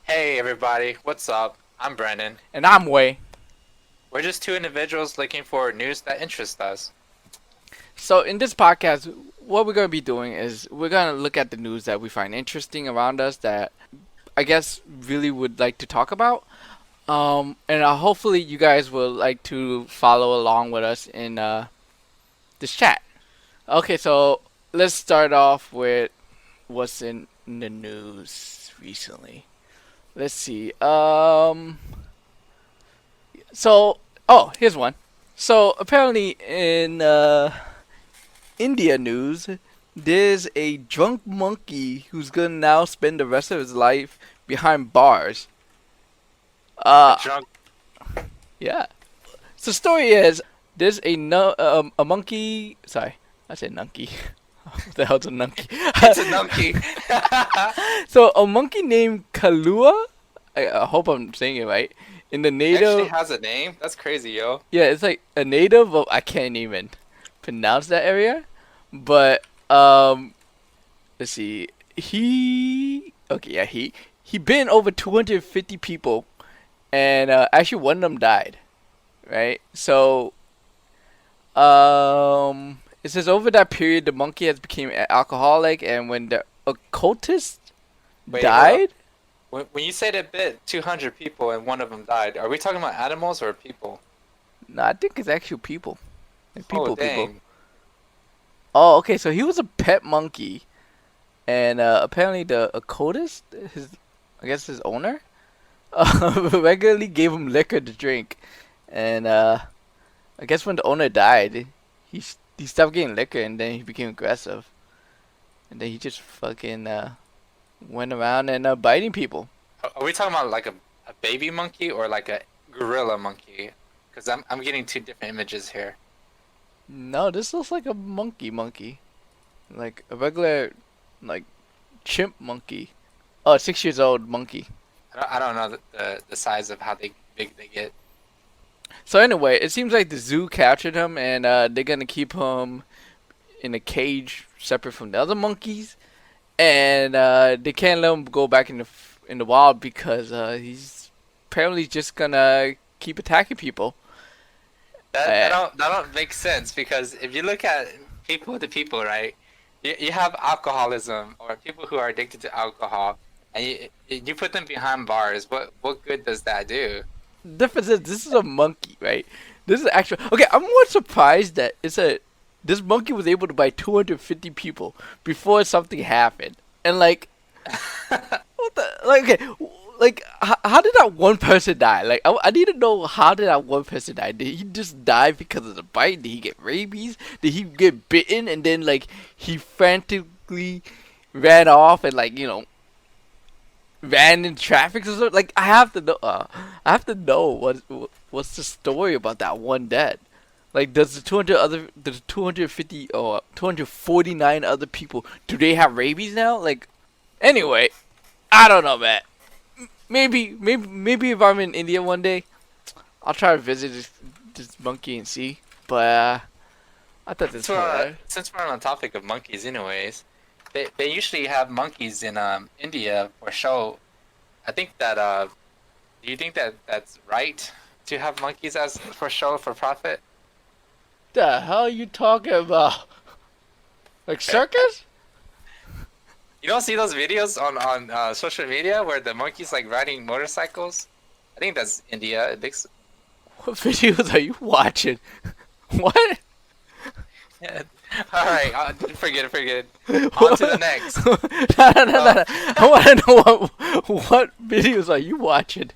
Hey everybody, what's up? I'm Brennan. And I'm Way. We're just two individuals looking for news that interests us. So in this podcast, what we're gonna be doing is we're gonna look at the news that we find interesting around us that I guess really would like to talk about. And hopefully you guys will like to follow along with us in this chat. Okay, so let's start off with what's in the news recently. Let's see. Here's one. So apparently in India news, there's a drunk monkey who's gonna now spend the rest of his life behind bars. A Uh, drunk. yeah. So the story is there's a no a monkey. Sorry, I said nunky. What the hell's a nunky? It's a donkey. So a monkey named Kalua. I hope I'm saying it right. In the Actually native, has a name. That's crazy, yo. yeah, it's like a native of I can't even pronounce that area, but let's see. He been over 250 people, and actually one of them died. Right. So it says over that period the monkey has become alcoholic, and when the occultist Wait, hold up. died, When you say it bit 200 people and one of them died, are we talking about animals or people? no, I think it's actual people. Like Oh, people. dang. Oh, okay. So he was a pet monkey, and apparently the occultist, I guess his owner, regularly gave him liquor to drink, and I guess when the owner died, he stopped getting liquor and then he became aggressive, and then he just fucking went around and biting people. Are we talking about like a baby monkey or like a gorilla monkey? Because I'm getting two different images here. No, this looks like a monkey, like a regular, like chimp monkey. Oh, 6 years old monkey. I don't know the size of how big they get. So anyway, it seems like the zoo captured him, and they're gonna keep him in a cage separate from the other monkeys, and they can't let him go back in the wild because he's apparently just gonna keep attacking people. That that Uh, don't that don't make sense because if you look at people to people, right? You have alcoholism or people who are addicted to alcohol, and you put them behind bars. What good does that do? difference is this is a monkey, right? This is actual. Okay, I'm more surprised that this monkey was able to buy 250 people before something happened, and like what the like okay. Like, how did that one person die? Like, I need to know how did that one person die? Did he just die because of the bite? Did he get rabies? Did he get bitten and then like he frantically ran off and like ran in traffic or something? Like, I have to know. I have to know what's the story about that one dead. Like, does the 250 or 249 other people, do they have rabies now? Like, anyway, I don't know, man. Maybe if I'm in India one day, I'll try to visit this monkey and see. But I thought this So was hilarious. since we're on the topic of monkeys, anyways, they usually have monkeys in India for show. I think that do you think that that's right to have monkeys as for show for profit? The hell are you talking about? Like circus? You don't see those videos on social media where the monkeys like riding motorcycles? I think that's India. It looks. What videos are you watching? What? Yeah. All right, forget it. On to the What? next. No. So I want to know what videos are you watching?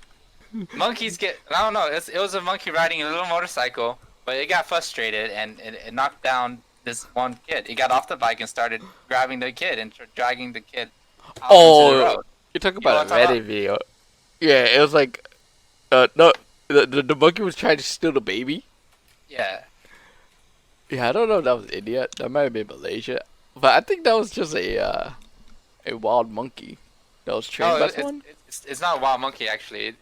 monkeys get. I don't know. It was a monkey riding a little motorcycle, but it got frustrated and it knocked down this one kid. It got off the bike and started grabbing the kid and dragging the kid out onto the Oh, road. you're talking You know about what a I'm talking Reddit about? video. Yeah, it was like no, the monkey was trying to steal the baby. Yeah. Yeah, I don't know if that was India. That might have been Malaysia. But I think that was just a wild monkey that was trained No, by someone. it's not a wild monkey actually.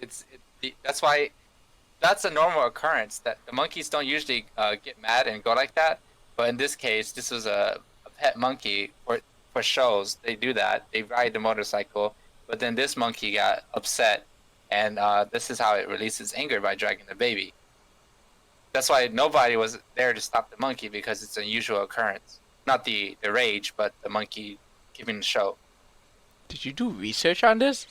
That's why that's a normal occurrence that the monkeys don't usually get mad and go like that. But in this case, this was a pet monkey for shows. They do that. They ride the motorcycle, but then this monkey got upset, and this is how it releases anger by dragging the baby. That's why nobody was there to stop the monkey because it's an unusual occurrence. Not the rage, but the monkey giving the show. Did you do research on this?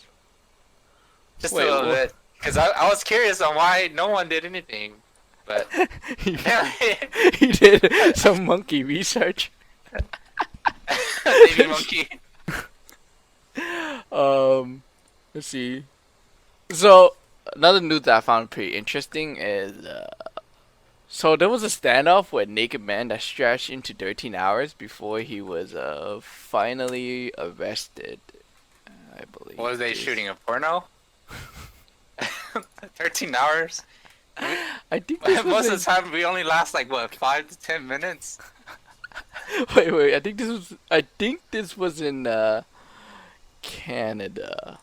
Just Wait, a little what? bit. Because I was curious on why no one did anything. But he, apparently, he did some monkey research. baby monkey. Let's see. So another news that I found pretty interesting is so there was a standoff with a naked man that stretched into 13 hours before he was finally arrested. I believe. Was they this- shooting a porno? 13 hours? I think this Most was of the time, we only last like, what, 5 to 10 minutes? wait. I think this was in Canada.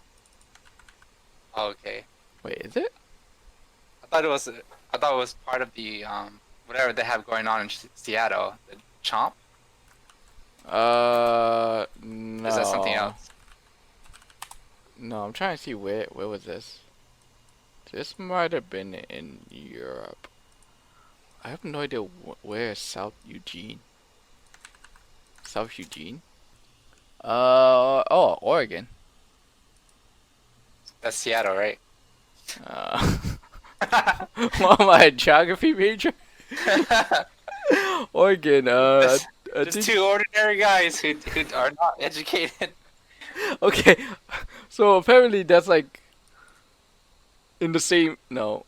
Oh, okay. Wait, is it? I thought it was part of the, whatever they have going on in Seattle. The Chomp? No. Is that something else? No, I'm trying to see where was this. This might have been in Europe. I have no idea where is South Eugene. South Eugene? Oh, Oregon. That's Seattle, right? What am I, a geography major? Oregon, I Just think, two ordinary guys who are not educated. okay, so apparently that's like in the same, no,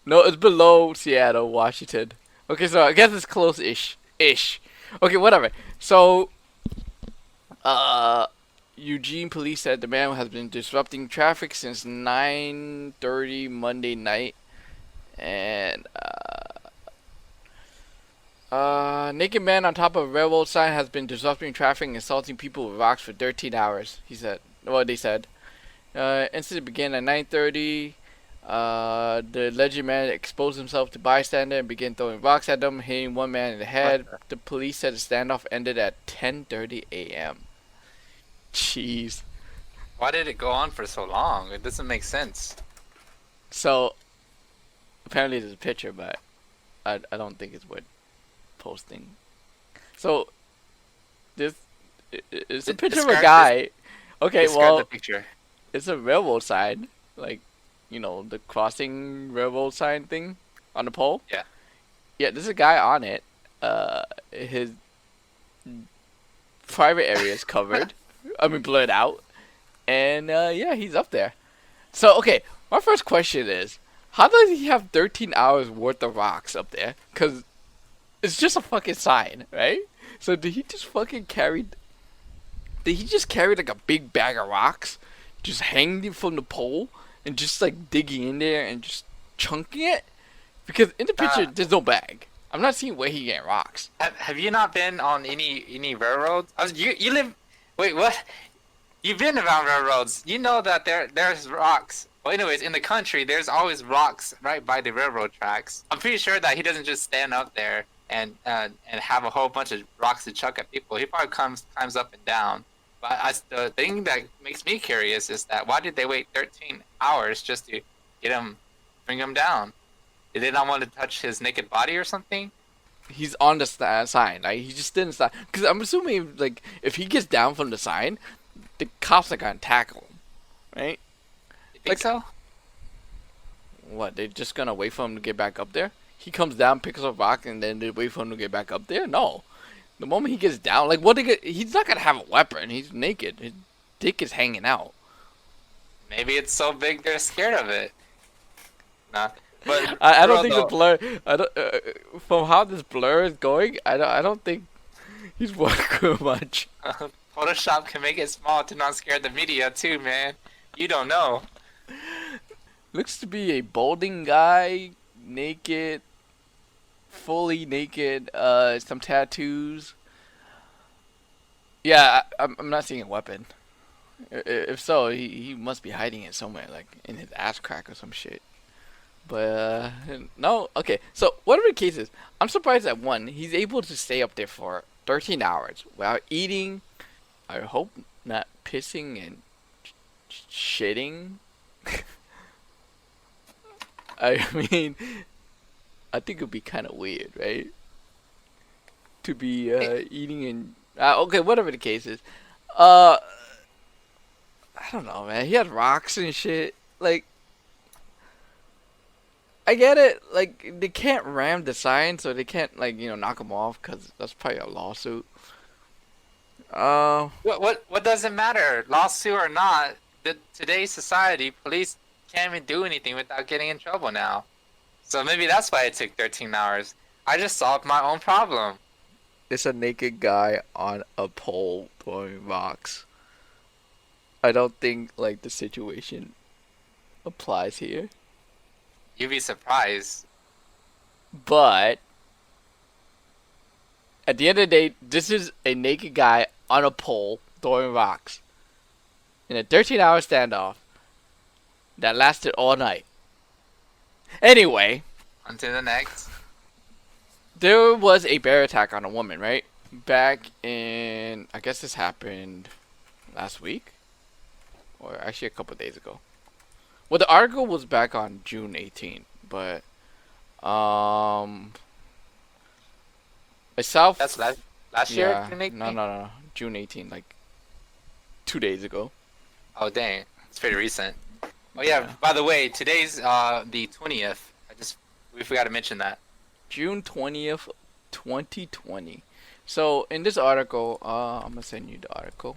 it's below Seattle, Washington. Okay, so I guess it's close-ish, okay, whatever. So, Eugene police said the man has been disrupting traffic since 9:30 Monday night, and naked man on top of a railroad sign has been disrupting traffic and assaulting people with rocks for 13 hours. He said. Well, they said. Incident began at 9:30. The alleged man exposed himself to bystander and began throwing rocks at them, hitting one man in the head. The police said the standoff ended at 10:30 a.m. Jeez. Why did it go on for so long? It doesn't make sense. So, apparently there's a picture, but I don't think it's worth posting. So, it's a picture of a guy. Okay, Describe well, the picture. it's a railroad sign, like, the crossing railroad sign thing on the pole. Yeah. Yeah, there's a guy on it. His private area is covered. I mean, blurred out. And, yeah, he's up there. So, okay, my first question is, how does he have 13 hours worth of rocks up there? Because it's just a fucking sign, right? So, did he just carry like a big bag of rocks, just hanging from the pole, and just like digging in there and just chunking it? Because in the picture, there's no bag. I'm not seeing where he getting rocks. Have you not been on any railroads? You live. Wait, what? You've been around railroads. You know that there's rocks. Well, anyways, in the country, there's always rocks right by the railroad tracks. I'm pretty sure that he doesn't just stand up there and have a whole bunch of rocks to chuck at people. He probably climbs up and down. But the thing that makes me curious is that why did they wait 13 hours just to bring him down? Did they not want to touch his naked body or something? He's on the sign. Like, he just didn't stop. Because I'm assuming, like, if he gets down from the sign, the cops are gonna tackle him, right? You think so? What? They're just gonna wait for him to get back up there? He comes down, picks up a rock, and then they wait for him to get back up there? No. The moment he gets down, like, he's not gonna have a weapon. He's naked. His dick is hanging out. Maybe it's so big they're scared of it. Nah. But I don't bro, think though, the blur. I don't. From how this blur is going, I don't think he's working much. Photoshop can make it small to not scare the media too, man. You don't know. Looks to be a balding guy, naked, fully naked. Some tattoos. Yeah, I'm not seeing a weapon. If so, he must be hiding it somewhere, like in his ass crack or some shit. But no, okay. So whatever the case is, I'm surprised that one, he's able to stay up there for 13 hours without eating. I hope not pissing and shitting. I mean, I think it'd be kind of weird, right? To be eating and okay, whatever the case is. Uh, I don't know, man. He had rocks and shit. Like, I get it. Like, they can't ram the sign, so they can't like knock him off because that's probably a lawsuit. Uh, What does it matter? Lawsuit or not? Today's society, police can't even do anything without getting in trouble now. So maybe that's why it took 13 hours. I just solved my own problem. it's a naked guy on a pole throwing rocks. I don't think like the situation applies here, You'd be surprised. but at the end of the day, this is a naked guy on a pole throwing rocks in a 13-hour standoff that lasted all night. Anyway, On to the next. there was a bear attack on a woman, right? Back in, I guess this happened last week, or actually a couple of days ago. Well, the article was back on June 18th, but myself. That's last year. Yeah, You make no, me? no, no, June 18th, like 2 days ago. Oh dang, it's pretty recent. Oh yeah. By the way, today's the 20th. We forgot to mention that. June 20th, 2020. So in this article, I'm gonna send you the article.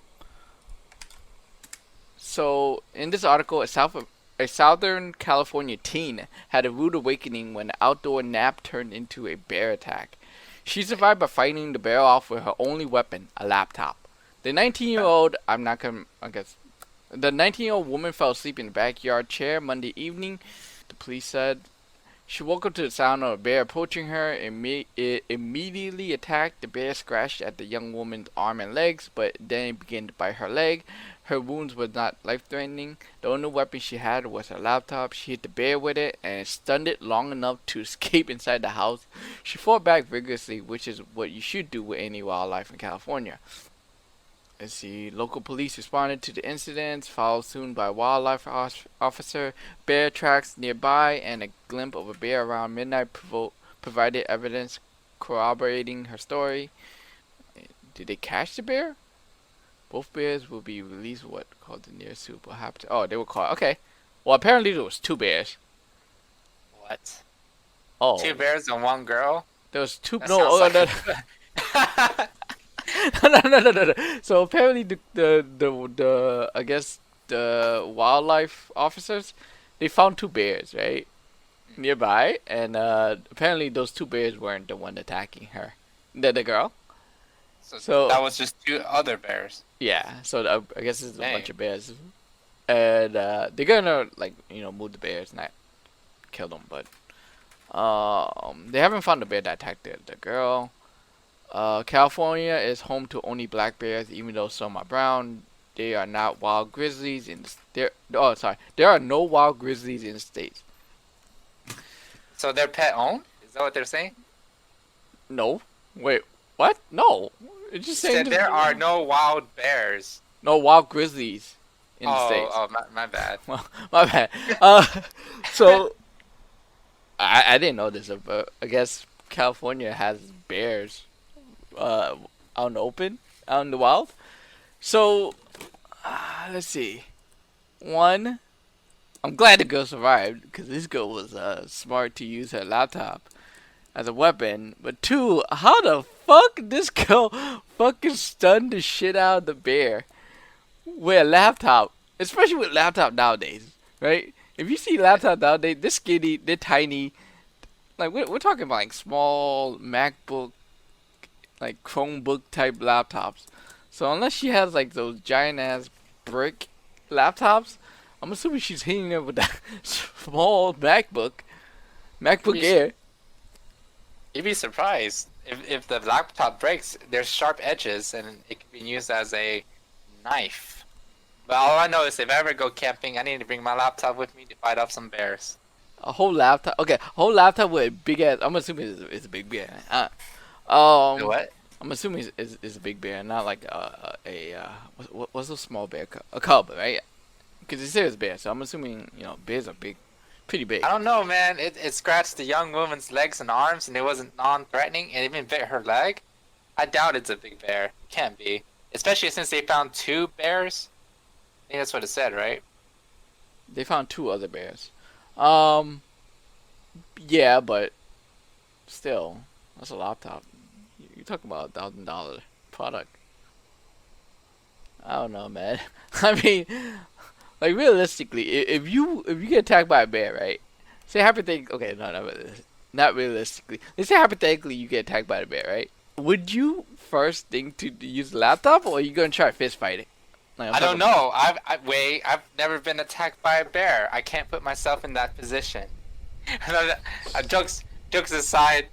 So in this article, a Southern California teen had a rude awakening when an outdoor nap turned into a bear attack. She survived by fighting the bear off with her only weapon, a laptop. The 19-year-old, the 19-year-old woman fell asleep in the backyard chair Monday evening, the police said. She woke up to the sound of a bear approaching her and it immediately attacked. The bear scratched at the young woman's arm and legs, but then it began to bite her leg. Her wounds were not life-threatening. The only weapon she had was her laptop. She hit the bear with it and stunned it long enough to escape inside the house. She fought back vigorously, which is what you should do with any wildlife in California. Let's see. Local police responded to the incidents, followed soon by a wildlife officer. Bear tracks nearby and a glimpse of a bear around midnight provided evidence corroborating her story. Did they catch the bear? Both bears will be released. What called the nearest suit? What happened? Oh, they were caught. Okay. Well, apparently there was two bears. What? Oh, Two bears and one girl? there was two. That No, sounds no, like no. No. So apparently the I guess the wildlife officers they found two bears right nearby, and apparently those two bears weren't the one attacking her, the girl. so, So that was just two other bears. yeah, so I guess it's a Dang. bunch of bears, and they're gonna like move the bears, not kill them, but they haven't found the bear that attacked the girl. California is home to only black bears, even though some are brown. They are not wild grizzlies in there. Oh, sorry, there are no wild grizzlies in the states. So they're pet owned? Is that what they're saying? No, wait, what? No, it's You just saying said there are no wild bears. no wild grizzlies in the Oh, states. oh, my bad. Well, my bad. So I didn't know this, but I guess California has bears out in the open, out in the wild. So let's see. One, I'm glad the girl survived because this girl was smart to use her laptop as a weapon. But two, how the fuck this girl fucking stunned the shit out of the bear with a laptop, especially with laptop nowadays, right? If you see laptop nowadays, they're skinny, they're tiny. Like we're talking about like small MacBook, like Chromebook type laptops. So unless she has like those giant ass brick laptops, I'm assuming she's hitting it with that small MacBook You- Air. You'd be surprised. If the laptop breaks, there's sharp edges and it can be used as a knife. But all I know is if I ever go camping, I need to bring my laptop with me to fight off some bears. A whole laptop. Okay, a whole laptop with a big ass. I'm assuming it's a big bear. What? I'm assuming it's a big bear, not like what's a small bear? A cub, right? Because he said it's bear, so I'm assuming bears are big, pretty big. I don't know, man. It scratched the young woman's legs and arms, and it wasn't non-threatening, and even bit her leg. I doubt it's a big bear. It can't be, especially since they found two bears. I think that's what it said, right? They found two other bears. Um, yeah, but still, that's a laptop. You're talking about $1,000 product. I don't know, man. I mean, like realistically, if you get attacked by a bear, right? Say hypothetically, okay, no, not realistically. Let's say hypothetically you get attacked by a bear, right? Would you first think to use a laptop, or are you gonna try fist fighting? Like, I don't know. I've never been attacked by a bear. I can't put myself in that position. Jokes aside,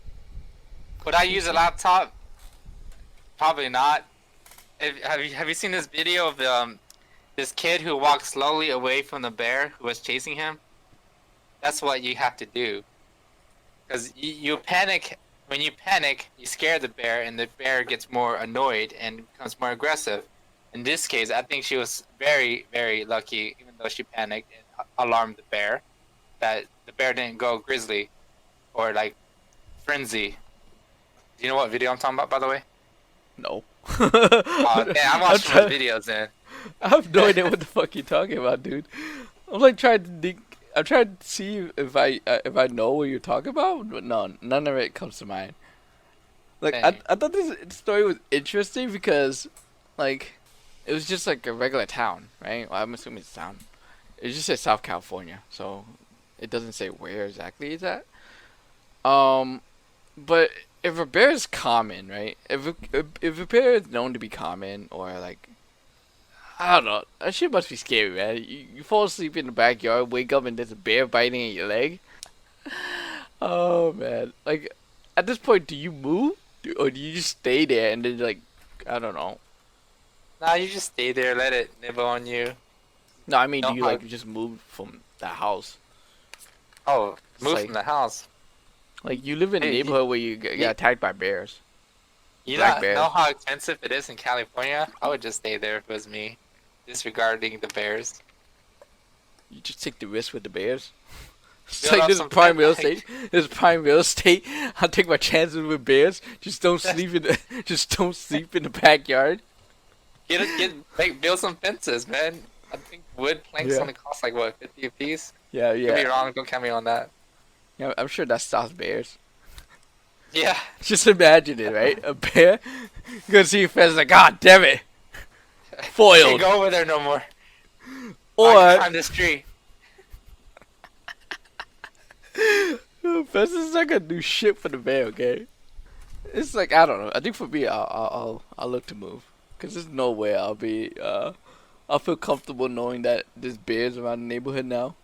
would I use a laptop? Probably not. Have you seen this video of this kid who walked slowly away from the bear who was chasing him? That's what you have to do. Because you panic. When you panic, you scare the bear, and the bear gets more annoyed and becomes more aggressive. In this case, I think she was very, very lucky, even though she panicked and alarmed the bear, that the bear didn't go grizzly or like frenzy. Do you know what video I'm talking about, by the way? No. Oh, damn, I watched those videos, man. I have no idea what the fuck you're talking about, dude. I'm like trying to think. I'm trying to see if I know what you're talking about, but no, none of it comes to mind. Like Dang. I thought this story was interesting because, like, it was just like a regular town, right? Well, I'm assuming it's a town. It just says South California, so it doesn't say where exactly it's at. But if a bear is common, right? If a bear is known to be common, or like, I don't know, that shit must be scary, man. You fall asleep in the backyard, wake up, and there's a bear biting at your leg. Oh man, like at this point, do you move, or do you just stay there and then like, I don't know. Nah, you just stay there, let it nibble on you. No, I mean, do Don't you hug. like just move from the house? Oh, It's move like, from the house. like you live in a Hey, neighborhood where you get you, attacked by bears, you black not know bears. how expensive it is in California? I would just stay there if it was me, disregarding the bears. You just take the risk with the bears. It's Build like up this is some prime pen, real like, estate. This is prime real estate. I'll take my chances with bears. Just don't sleep in the just don't sleep in the backyard. build some fences, man. I think wood planks Yeah. only cost like what, 50 a piece? Yeah, Could be yeah. wrong. Don't count me on that. Yeah, I'm sure that stops bears. Yeah. Just imagine it, right? A bear, you gonna see your fence like, God damn it, Can't foiled. go over there no more. I Or can climb this tree. fences not gonna do shit for the bear. Okay, it's like I don't know. I think for me, I'll look to move, cause there's no way I'll feel comfortable knowing that there's bears around the neighborhood now.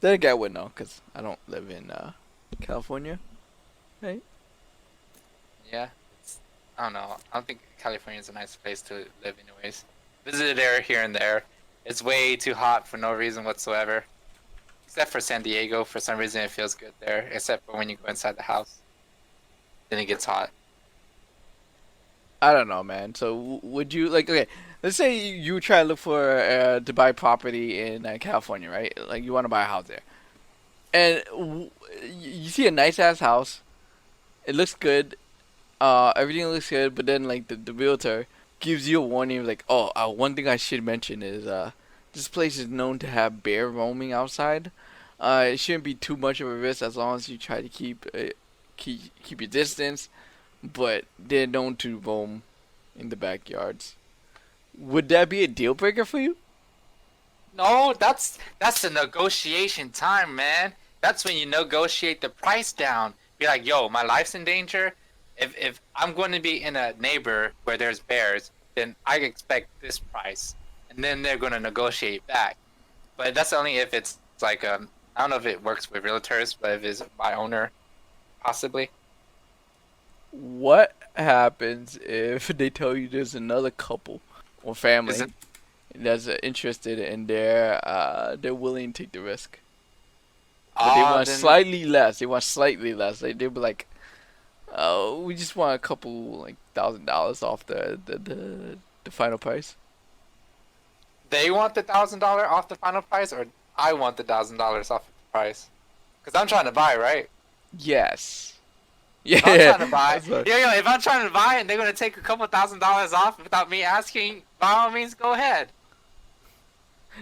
Then again, I would know, cause I don't live in California, right? Yeah. I don't know. I don't think California is a nice place to live anyways. Visited there here and there. It's way too hot for no reason whatsoever. Except for San Diego, for some reason it feels good there. Except for when you go inside the house. Then it gets hot. I don't know, man. So would you like? Okay, let's say you try to look for to buy property in California, right? Like you want to buy a house there, and you see a nice ass house. It looks good. Everything looks good, but then like the realtor gives you a warning, like, oh, one thing I should mention is this place is known to have bear roaming outside. It shouldn't be too much of a risk as long as you try to keep your distance, but they're known to roam in the backyards. Would that be a deal breaker for you? No, that's the negotiation time, man. That's when you negotiate the price down. Be like, yo, my life's in danger. If I'm going to be in a neighbor where there's bears, then I expect this price, and then they're going to negotiate back. But that's only if it's like I don't know if it works with realtors, but if it's by owner, possibly. What happens if they tell you there's another couple or Is family it? that's interested and they're willing to take the risk, but they want Then slightly less. They want slightly less. They'll be like, oh, we just want a couple like $1,000 off the final price. they want the $1,000 off the final price, or I want the $1,000 off the price? Because I'm trying to buy, right? Yes. If I'm Yeah. trying to buy, That's right. if I'm trying to buy and they're gonna take a couple $1,000s off without me asking, by all means, go ahead.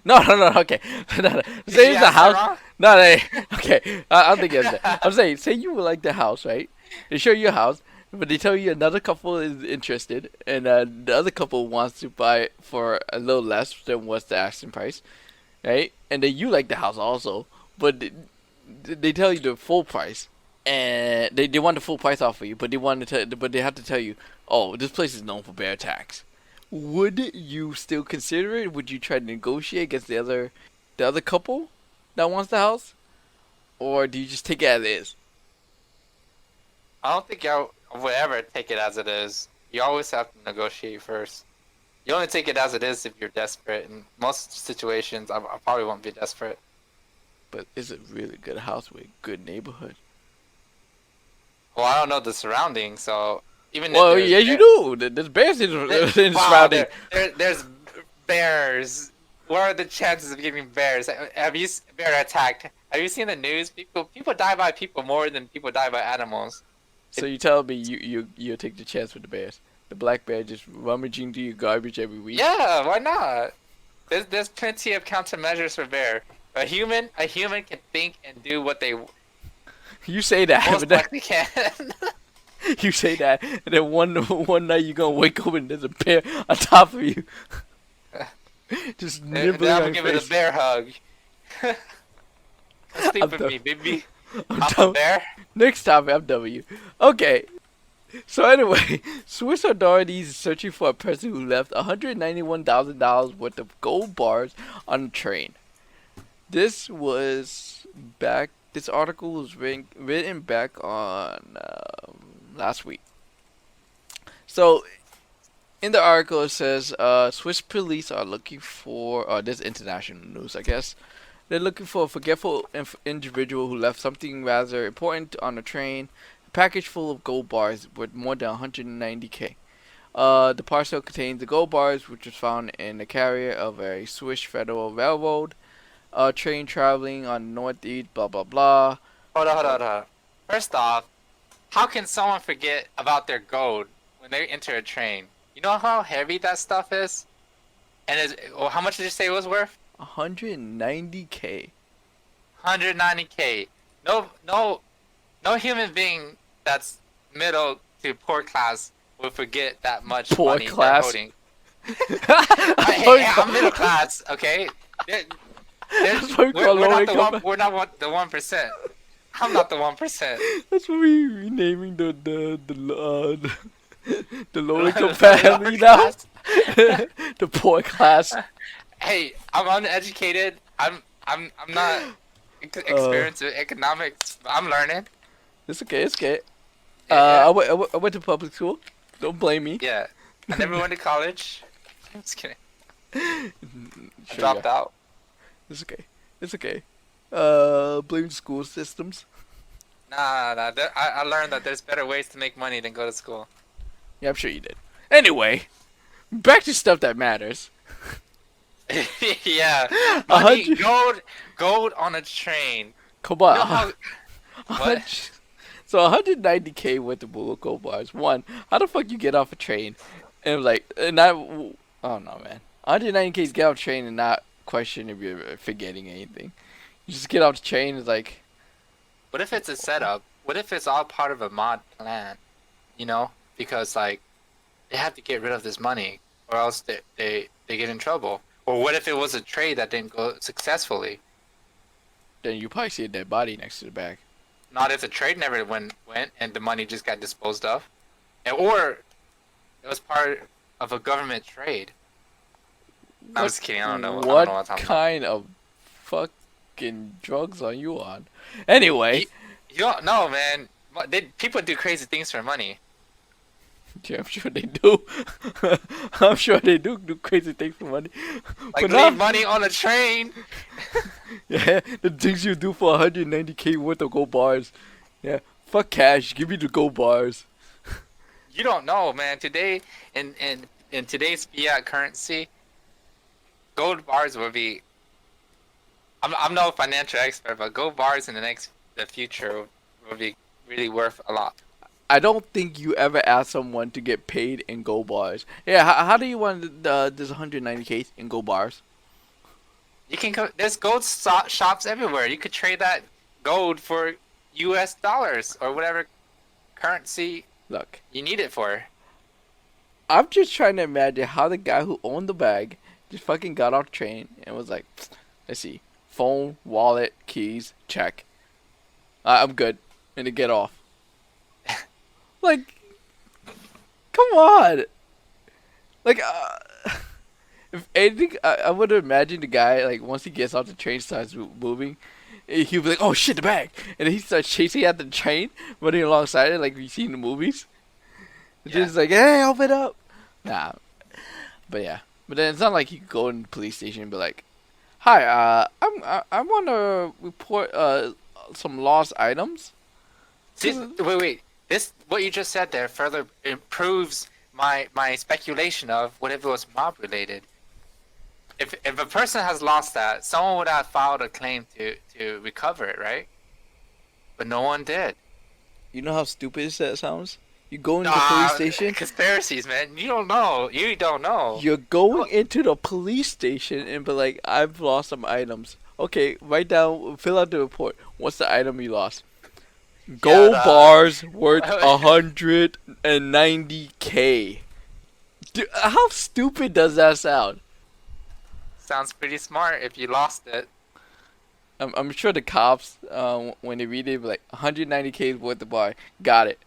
No, no, no. Okay. No, no. Did Say you it's a ask that house. wrong? No, no. Okay. I don't think it's that. I'm saying, say you would like the house, right? They show you a house, but they tell you another couple is interested, and the other couple wants to buy it for a little less than what's the asking price, right? And then you like the house also, but they tell you the full price, and they want the full price off of you, but but they have to tell you, oh, this place is known for bear attacks. Would you still consider it? Would you try to negotiate against the other couple that wants the house, or do you just take it as is? I don't think I would ever take it as it is. You always have to negotiate first. You only take it as it is if you're desperate. In most situations, I probably won't be desperate. But it's a really good house with good neighborhood. Well, I don't know the surroundings, so even Well, if yes, you do. There's bears in the wow, surrounding. there's bears. What are the chances of getting bears? Have you bear attacked? Have you seen the news? People die by people more than people die by animals. So you tell me you take the chance with the bears. The black bear just rummaging through your garbage every week. Yeah, why not? There's plenty of countermeasures for bear. A human can think and do what they You say that, most but then, likely can. you say that, and then one night you're gonna wake up and there's a bear on top of you, just Then nibbling I'm on gonna your give it a face. bear hug. Sleep I'm with done. me, baby. I'm I'm a done. bear. Next topic, I'm done with you. Okay. So anyway, Swiss authorities are searching for a person who left $191,000 worth of gold bars on a train. This was back. This article was written back on last week. So in the article it says Swiss police are looking for. This is international news, I guess. They're looking for a forgetful individual who left something rather important on a train. A package full of gold bars worth more than 190k. The parcel contains the gold bars, which was found in the carrier of a Swiss Federal Railroad train traveling on northeast. Blah blah blah. Hold on. First off, how can someone forget about their gold when they enter a train? You know how heavy that stuff is? How much did you say it was worth? 190k. 190k. No human being that's middle to poor class will forget that much Poor money class? they're holding. Poor I'm middle class, okay? That's what we call We're low not the income. one. We're not the 1%. I'm not the 1%. That's what we renaming the low income The family lower now. class. The poor class. Hey, I'm uneducated. I'm not experienced with economics. I'm learning. It's okay. It's okay. Yeah, I went to public school. Don't blame me. yeah. I never went to college. I'm just kidding. I Sure, dropped yeah. out. It's okay. It's okay. Blame school systems. Nah. I learned that there's better ways to make money than go to school. Yeah, I'm sure you did. Anyway, back to stuff that matters. Yeah. A Money, hundred- gold on a train. Come You on. know how, what? So 190k worth of gold bars. One, how the fuck you get off a train and like not? Oh no, man. 190k is get off a train and not question if you're forgetting anything. You just get off the train. It's like What if it's a setup? What if it's all part of a mod plan? You know, because like they have to get rid of this money, or else they get in trouble. Or what if it was a trade that didn't go successfully? then you probably see a dead body next to the bag. Not if the trade never went and the money just got disposed of, or it was part of a government trade. I'm just kidding. I don't know. I don't know What what I'm talking about. kind of fucking drugs are you on? Anyway, You don't know, man. People do crazy things for money. yeah, I'm sure they do. I'm sure they do crazy things for money. Like But leave not- money on a train. Yeah, the things you do for 190k worth of gold bars. Yeah, fuck cash. Give me the gold bars. You don't know, man. Today in today's fiat currency, gold bars would be. I'm no financial expert, but gold bars in the future would be really worth a lot. I don't think you ever ask someone to get paid in gold bars. Yeah, how do you want this 190k in gold bars? You can go. There's gold shops everywhere. You could trade that gold for U.S. dollars or whatever currency Look, you need it for. I'm just trying to imagine how the guy who owned the bag just fucking got off the train and was like, let's see, phone, wallet, keys, check. I'm good. And to get off. Like, come on. Like, if anything, I would imagine the guy, like, once he gets off the train, starts moving, he'll be like, oh shit, the bag. And then he starts chasing after the train, running alongside it, like we see in the movies. And Yeah. just like, hey, open up. Nah. But yeah. But then it's not like he could go in the police station and be like, hi, I want to report some lost items. See, wait. This what you just said there further improves my speculation of what if it was mob related. If a person has lost that, someone would have filed a claim to recover it, right? But no one did. You know how stupid that sounds? You go into the police station. Conspiracies, man. You don't know. You don't know. You're going into the police station and be like, I've lost some items. Okay, write down, fill out the report. What's the item you lost? Gold bars worth 190k. Dude, how stupid does that sound? Sounds pretty smart if you lost it. I'm sure the cops, when they read it, be like 190k is worth the bar. Got it.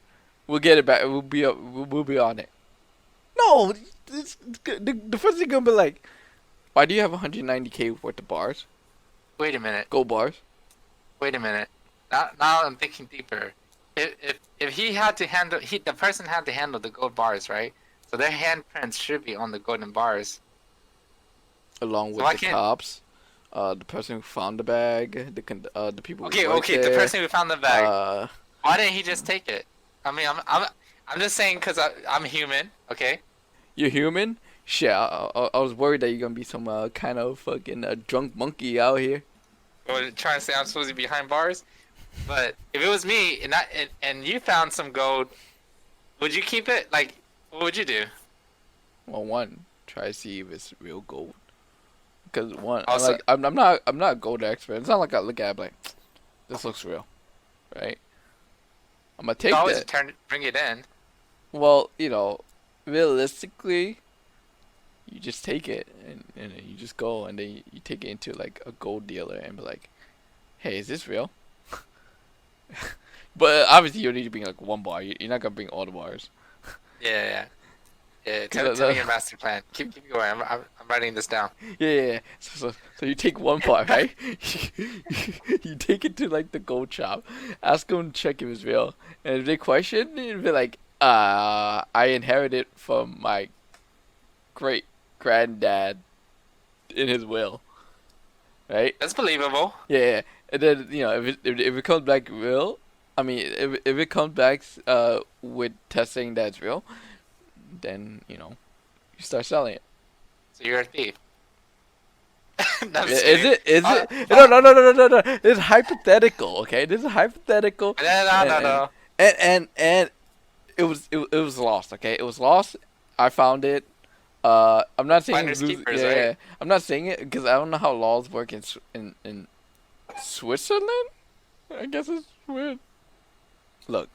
We'll get it back. We'll be on it. No, the first thing gonna be like, why do you have 190k worth of bars? Wait a minute. Gold bars. Wait a minute. Now I'm thinking deeper. If he had to handle the person had to handle the gold bars, right? So their handprints should be on the golden bars. Along with the cops, the person who found the bag, the people. Okay, who okay, there, the person who found the bag. Why didn't he just take it? I mean, I'm just saying because I'm human. Okay. You're human. Shit, I was worried that you're gonna be some kind of fucking drunk monkey out here. Or trying to say I'm supposed to be behind bars. But if it was me and you found some gold, would you keep it? Like, what would you do? Well, one, try to see if it's real gold. Because one, Also, I'm not a gold expert. It's not like I look at it like, this looks real, right? I'm gonna take you always that. bring it in. Well, realistically, you just take it and you just go and then you take it into like a gold dealer and be like, hey, is this real? But obviously you need to bring like one bar. You're not gonna bring all the bars. Yeah. Tell me your master plan. Keep going. I'm writing this down. Yeah. So you take one bar, right? You take it to like the gold shop, ask them to check if it's real, and if they question, it'd be like, I inherited from my great granddad in his will, right? That's believable. Yeah. And then if it comes back real, I mean if it comes back with testing that's real, then you start selling it. So you're a thief. No, Is it? No. This is hypothetical, okay? This is hypothetical. No. And it was lost, okay? It was lost. I found it. I'm not saying Finders keepers, right? yeah. I'm not saying it because I don't know how laws work in Switzerland. I guess it's weird. Look,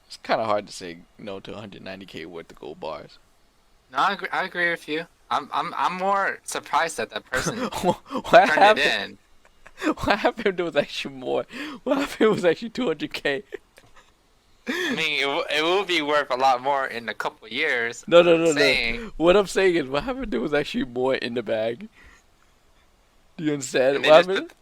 it's kind of hard to say no to 190k worth of gold bars. No, I agree with you. I'm more surprised that person What turned happened? it in. What happened was actually more. What happened was actually 200k. I mean, it will be worth a lot more in a couple years. No. What I'm saying is, what happened was actually more in the bag. Do you understand? And they What just happened?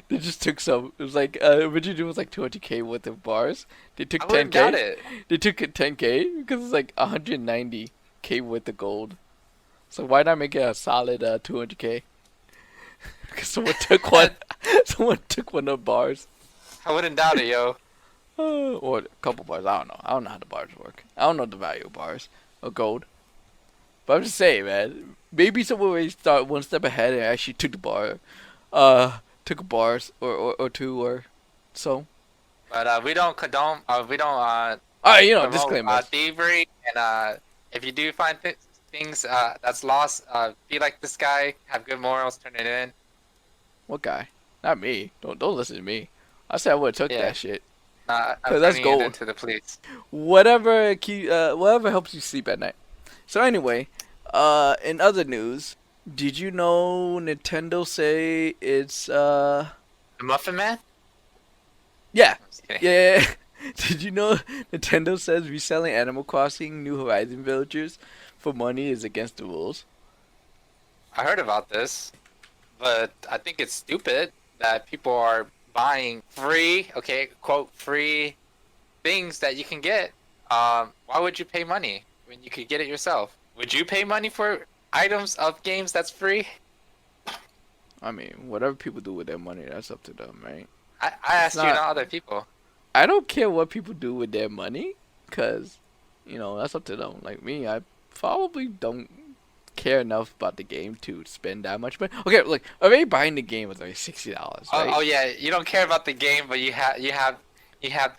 They just took some. It was like originally it was like 200k worth of bars. They took I would've 10k. got it. They took it 10k because it's like 190k worth of gold. So why not make it a solid 200k? Because someone took one. Someone took one of the bars. I wouldn't doubt it, yo. Or a couple bars. I don't know. I don't know how the bars work. I don't know the value of bars or gold. But I'm just saying, man. maybe someone already start one step ahead and actually took the bar, took a bars or two or so. But we don't condone. We don't Alright, you know, promote disclaimers. thievery. And if you do find things that's lost, be like this guy. Have good morals. Turn it in. What guy? Not me. Don't listen to me. I said I would have took Yeah. that shit. I'm Cause that's turning it gold. into the police. Whatever helps you sleep at night. So anyway, in other news, did you know Nintendo say it's The Muffin Man? yeah. I'm just kidding. Yeah. Did you know Nintendo says reselling Animal Crossing New Horizon villagers for money is against the rules? I heard about this, but I think it's stupid that people are buying free, okay, quote, free things that you can get. Why would you pay money when you could get it yourself? Would you pay money for items of games that's free? I mean, whatever people do with their money, that's up to them, right? I asked you, not- not other people. I don't care what people do with their money, cause you know that's up to them. Like me, I probably don't care enough about the game to spend that much money. Okay, look, already buying the game was like $60, right? Oh yeah, you don't care about the game, but you have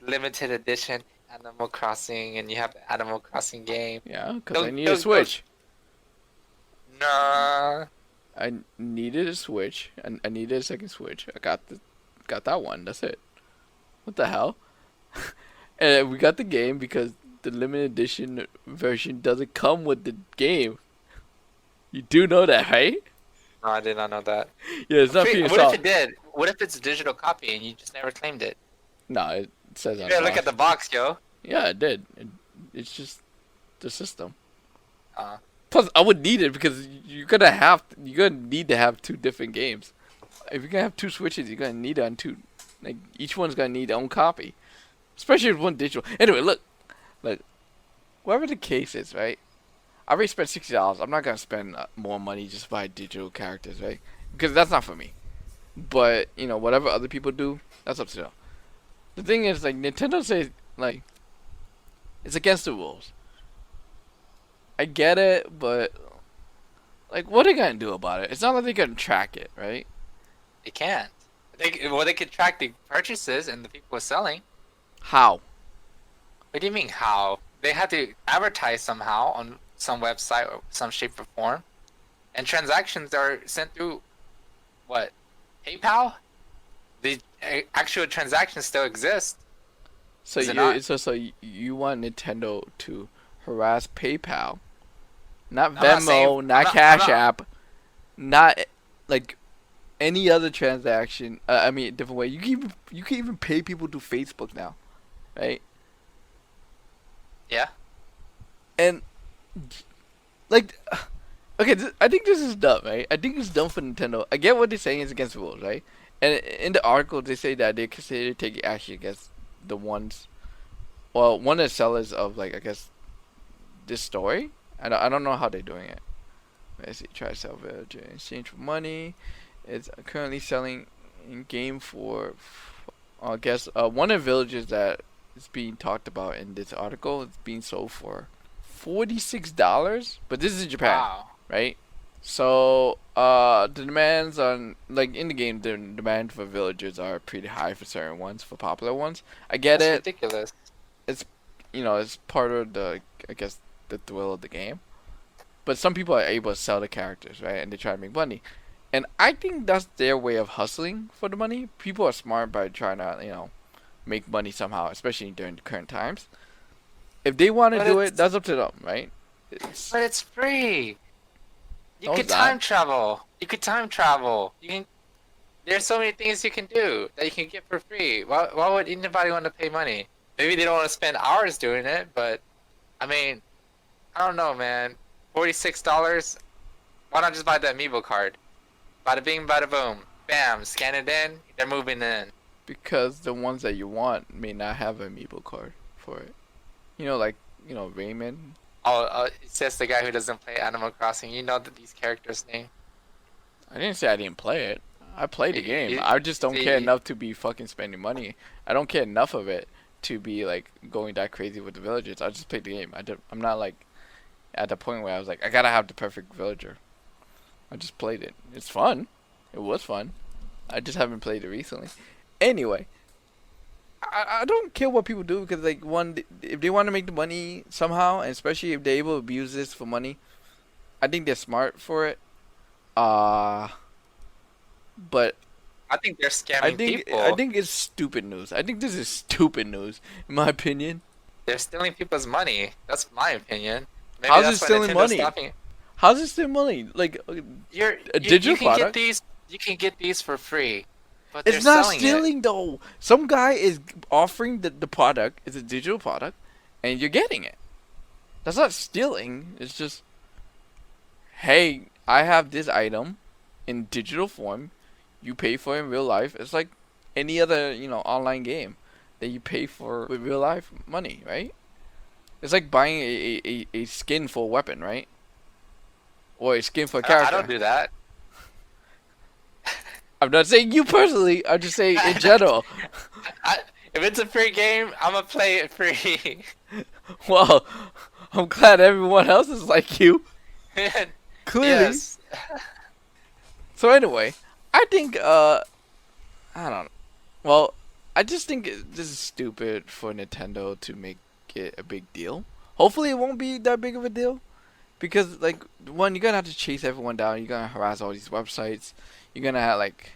limited edition Animal Crossing, and you have the Animal Crossing game. Yeah, cause I Those- need a those- Switch. Nah. I needed a Switch, and I needed a second Switch. I got that one. That's it. What the hell? And we got the game because the limited edition version doesn't come with the game. You do know that, right? No, I did not know that. Yeah, it's not for What yourself. if it did? What if it's a digital copy and you just never claimed it? No, it says You on gotta the look at box. the box, yo. Yeah, it did. It's just the system. Uh, Plus, I would need it because you're gonna need to have two different games. If you're gonna have two Switches, you're gonna need it on two. Like each one's gonna need their own copy, especially if one digital. Anyway, look, whatever the case is, right? I already spent $60. I'm not gonna spend more money just to buy digital characters, right? Because that's not for me. But you know, whatever other people do, that's up to them. The thing is, like Nintendo says, like it's against the rules. I get it, but like, what are they gonna do about it? It's not like they're gonna track it, right? they can't. They could track the purchases and the people selling. How? What do you mean how? They have to advertise somehow on some website or some shape or form, and transactions are sent through what? PayPal? The actual transactions still exist. So Is it you not? you want Nintendo to harass PayPal, not I'm not Venmo, saying- not I'm Cash not- App, not like any other transaction. I mean, a different way. You can even pay people through Facebook now, right? Yeah. And like, okay, I think this is dumb, right? I think it's dumb for Nintendo. I get what they're saying is against the rules, right? And in the article, they say that they consider taking action against the ones, well, one of the sellers of like I guess this story. I don't know how they're doing it. Let's see, try to sell village in exchange for money. It's currently selling in game for, I guess, one of the villages that is being talked about in this article is being sold for $46. But this is in Japan, Wow. right? So the demands on like in the game, the demand for villagers are pretty high for certain ones, for popular ones. I get That's it. ridiculous. You know, it's part of the I guess the thrill of the game. But some people are able to sell the characters, right? And they try to make money. And I think that's their way of hustling for the money. People are smart by trying to, you know, make money somehow, especially during the current times. If they want to But do it's- it, that's up to them, right? It's, But it's free. You No, could it's not. time travel. You could time travel. You can. There's so many things you can do that you can get for free. Why would anybody want to pay money? Maybe they don't want to spend hours doing it, but I mean, I don't know, man. $46. Why not just buy the amiibo card? Bada bing, bada boom. Bam, scan it in. They're moving in. because the ones that you want may not have an amiibo card for it. You know, like, you know, Raymond. Oh, it says the guy who doesn't play Animal Crossing. You know these characters' name. I didn't say I didn't play it. I played the You- game. you- I just don't care see- enough to be fucking spending money. I don't care enough of it to be like going that crazy with the villagers. I just played the game. I'm not like at the point where I was like, I gotta have the perfect villager. I just played it. It's fun. It was fun. I just haven't played it recently. Anyway, I don't care what people do because like if they want to make the money somehow, and especially if they're able to abuse this for money, I think they're smart for it. Uh but I think they're scamming people. I think it's stupid news. I think this is stupid news in my opinion. They're stealing people's money. That's my opinion. Maybe How's that's it why stealing Nintendo's money? stopping it. How's it still money? Like a digital you can product? get these. You can get these for free, but It's they're not selling stealing though. Some guy is offering the product. It's a digital product, and you're getting it. That's not stealing. It's just, hey, I have this item in digital form. You pay for it in real life. It's like any other online game that you pay for with real life money, right? It's like buying a skin for a weapon, right? Or a skin for a it. character. I don't do that. I'm not saying you personally. I'm just saying in general. If it's a free game, I'm gonna play it free. Well, I'm glad everyone else is like you. Clearly. Yes. So anyway, I think I don't know. Well, I just think this is stupid for Nintendo to make it a big deal. Hopefully it won't be that big of a deal. Because like one, you're gonna have to chase everyone down, you're gonna harass all these websites, you're gonna have like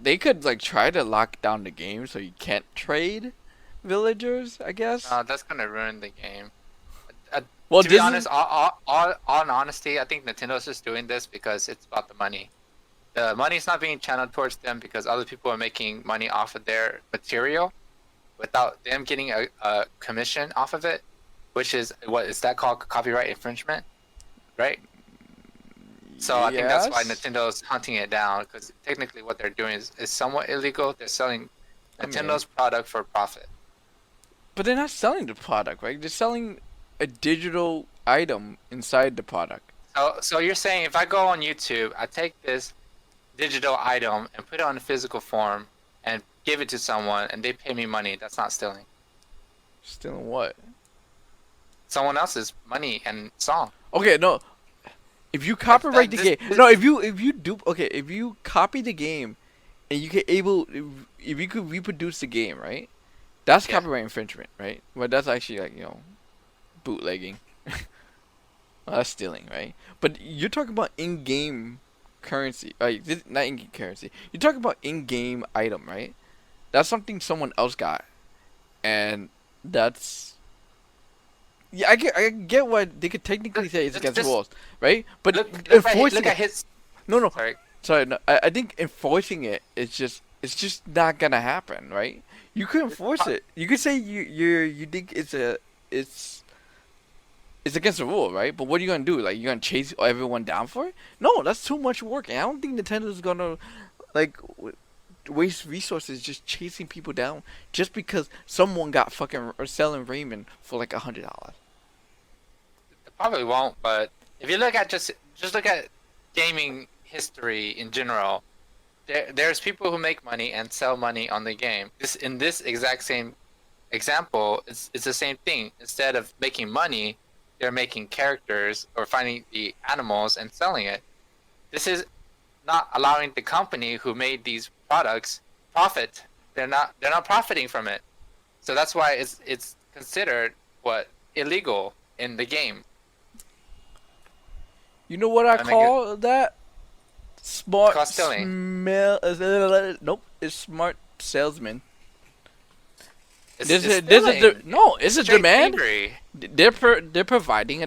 they could like try to lock down the game so you can't trade villagers, I guess. That's gonna ruin the game. Well, To be honest, all in honesty, I think Nintendo's just doing this because it's about the money. The money's not being channeled towards them because other people are making money off of their material without them getting a commission off of it, which is, what is that called? Copyright infringement, right? So I think that's why Nintendo's hunting it down, because technically what they're doing is somewhat illegal. They're selling Nintendo's product for profit. But they're not selling the product, right? They're selling a digital item inside the product. So you're saying if I go on YouTube, I take this digital item and put it on a physical form and give it to someone and they pay me money, that's not stealing. Stealing what? Someone else's money and song. Okay, no. If you copyright the game, no. If you copy the game, and you can if you could reproduce the game, right? That's copyright infringement, right? But that's actually like bootlegging. Well, that's stealing, right? But you're talking about in-game currency, not in-game currency. You're talking about in-game item, right? That's something someone else got, and that's. Yeah, I get what they could technically say it's against the rules, right? But enforcing his. No. Sorry. No. I think enforcing it's just not gonna happen, right? You could enforce it. You could say you think it's against the rule, right? But what are you gonna do? Like, you're gonna chase everyone down for it? No, that's too much work. And I don't think Nintendo's gonna like waste resources just chasing people down just because someone got fucking selling ramen for like $100. Probably won't, but if you look at just look at gaming history in general, there's people who make money and sell money on the game. In this exact same example, it's the same thing. Instead of making money, they're making characters or finding the animals and selling it. This is not allowing the company who made these products profit. They're not profiting from it. So that's why it's considered illegal in the game. You know what I call that? Smart nope, it's smart salesman. It's a demand. Thievery. They're providing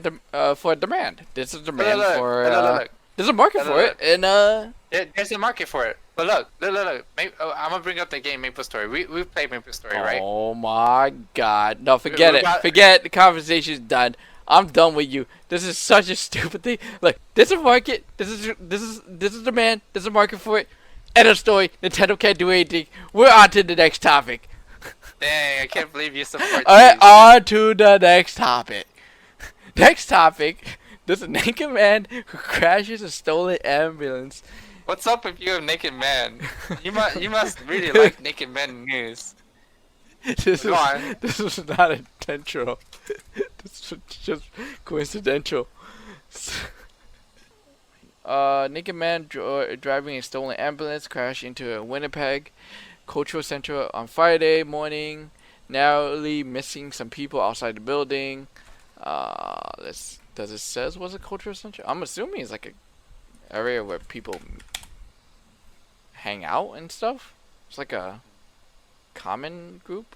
for a demand. There's a demand for there's a market for it, and there's a market for it. But look. I'm gonna bring up the game Maple Story. We've played Maple Story, right? Oh my God! No, forget it. Forget the conversation's done. I'm done with you. This is such a stupid thing. Like, there's a market. This is demand. There's a market for it. End of story. Nintendo can't do anything. We're on to the next topic. Dang, I can't believe you support. Alright, on to the next topic. Next topic. There's a naked man who crashes a stolen ambulance. What's up with you, naked man? You must really like naked man news. This was not intentional. This was just coincidental. Naked man driving a stolen ambulance crashed into a Winnipeg cultural center on Friday morning, narrowly missing some people outside the building. Does it says was a cultural center? I'm assuming it's like a area where people hang out and stuff. It's like a common group.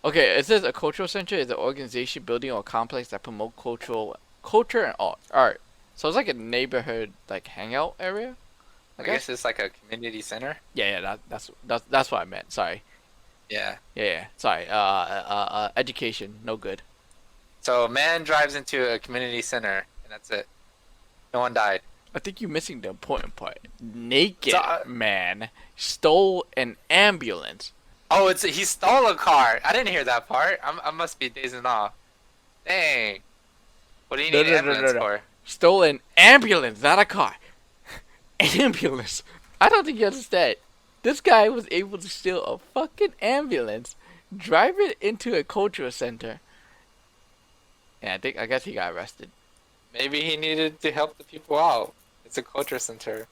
Okay, it says a cultural center is an organization, building, or complex that promote culture and art. So it's like a neighborhood like hangout area. I guess it's like a community center. Yeah, that's what I meant. Sorry. Yeah. Yeah. Sorry. Education, no good. So a man drives into a community center, and that's it. No one died. I think you're missing the important part. Naked So, man stole an ambulance. oh, he stole a car. I didn't hear that part. I must be dazing off. Dang. What do you need an ambulance for? Stole an ambulance, not a car. Ambulance. I don't think you understand. This guy was able to steal a fucking ambulance, drive it into a cultural center, and I guess he got arrested. Maybe he needed to help the people out. It's a culture center.